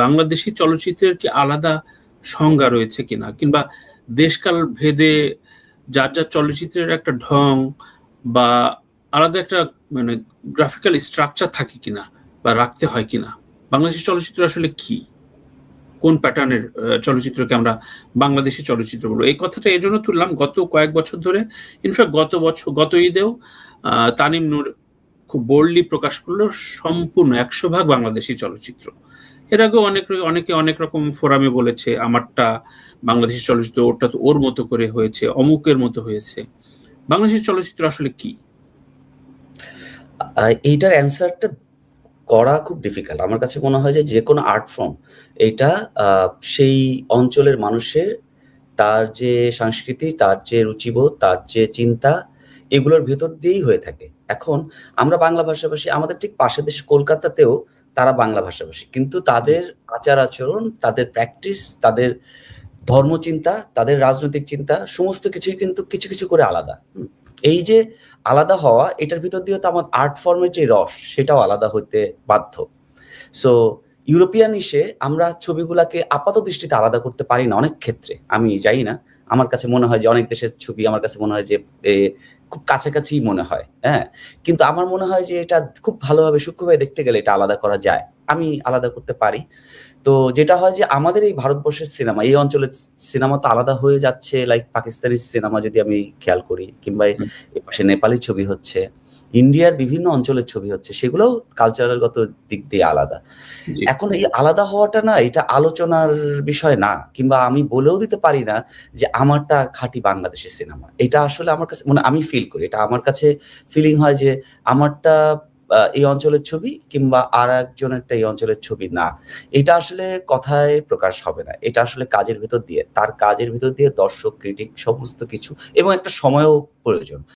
বাংলাদেশী চলচ্চিত্রের কি আলাদা সংজ্ঞা রয়েছে কিনা, কিংবা দেশকাল ভেদে যার যার চলচ্চিত্রের একটা ঢং বা আলাদা একটা মানে গ্রাফিক্যাল স্ট্রাকচার থাকে কিনা বা রাখতে হয় কিনা? বাংলাদেশী চলচ্চিত্র আসলে কি, কোন প্যাটার্নের চলচ্চিত্রকে আমরা বাংলাদেশী চলচ্চিত্র বলবো? এই কথাটা এই জন্য তুললাম, গত কয়েক বছর ধরে, ইনফ্যাক্ট গত ঈদেও তানিম নূর খুব বোল্ডলি প্রকাশ করলো সম্পূর্ণ 100% বাংলাদেশী চলচ্চিত্র। এর আগেও অনেকে অনেক রকম ফোরামে বলেছে আমারটা বাংলাদেশী চলচ্চিত্র, ওটা তো ওর মতো করে হয়েছে, অমুকের মতো হয়েছে। বাংলাদেশী চলচ্চিত্র আসলে কি? এইটার অ্যান্সারটা করা খুব ডিফিকাল্ট। আমার কাছে মনে হয় যে কোনো আর্ট ফর্ম এটা সেই অঞ্চলের মানুষের তার যে সংস্কৃতি, তার যে রুচিবোধ, তার যে চিন্তা, এগুলোর ভেতর দিয়েই হয়ে থাকে। এখন আমরা বাংলা ভাষাভাষী, আমাদের ঠিক পাশের দেশ কলকাতাতেও তারা বাংলা ভাষাভাষী, কিন্তু তাদের আচার আচরণ, তাদের প্র্যাকটিস, তাদের ধর্মচিন্তা, তাদের রাজনৈতিক চিন্তা সমস্ত কিছুই কিন্তু কিছু কিছু করে আলাদা। এই যে আলাদা হওয়া, এটার ভিতর দিয়ে তো আমার আর্ট ফর্মের যে রস, সেটাও আলাদা হইতে বাধ্য। সো ইউরোপিয়ান ইসে আমরা ছবিগুলাকে আপাত দৃষ্টিতে আলাদা করতে পারি না অনেক ক্ষেত্রে। আমি জানি না, আমার কাছে মনে হয় যে অনেক দেশের ছবি আমার কাছে মনে হয় যে খুব কাছাকাছি মনে হয়, হ্যাঁ? কিন্তু আমার মনে হয় যে এটা খুব ভালোভাবে সূক্ষ্মভাবে দেখতে গেলে এটা আলাদা করা যায়। আমি আলাদা করতে পারি। তো যেটা হয় যে আমাদের এই ভারতবর্ষের সিনেমা, এই অঞ্চলের সিনেমা তো আলাদা হয়ে যাচ্ছে, লাইক পাকিস্তানি সিনেমা যদি আমি খেয়াল করি, কিংবা এপাশে নেপালি ছবি হচ্ছে, ইন্ডিয়ার বিভিন্ন অঞ্চলের ছবি হচ্ছে, সেগুলোও কালচারালগত দিক দিয়ে আলাদা। এখন এই আলাদা হওয়াটা না, এটা আলোচনার বিষয় না, কিংবা আমি বলেও দিতে পারি না যে আমারটা খাঁটি বাংলাদেশি সিনেমা। এটা আসলে আমার কাছে মানে আমি ফিল করি, এটা আমার কাছে ফিলিং হয় যে আমারটা এই অঞ্চলের ছবি, কিংবা আরেকজনেরটা এই অঞ্চলের ছবি না। এটা আসলে কথায় প্রকাশ হবে না। এটা আসলে কাজের ভেতর দিয়ে, তার কাজের ভেতর দিয়ে দর্শক, ক্রিটিক সমস্ত কিছু, এবং একটা সময়ও প্রয়োজন।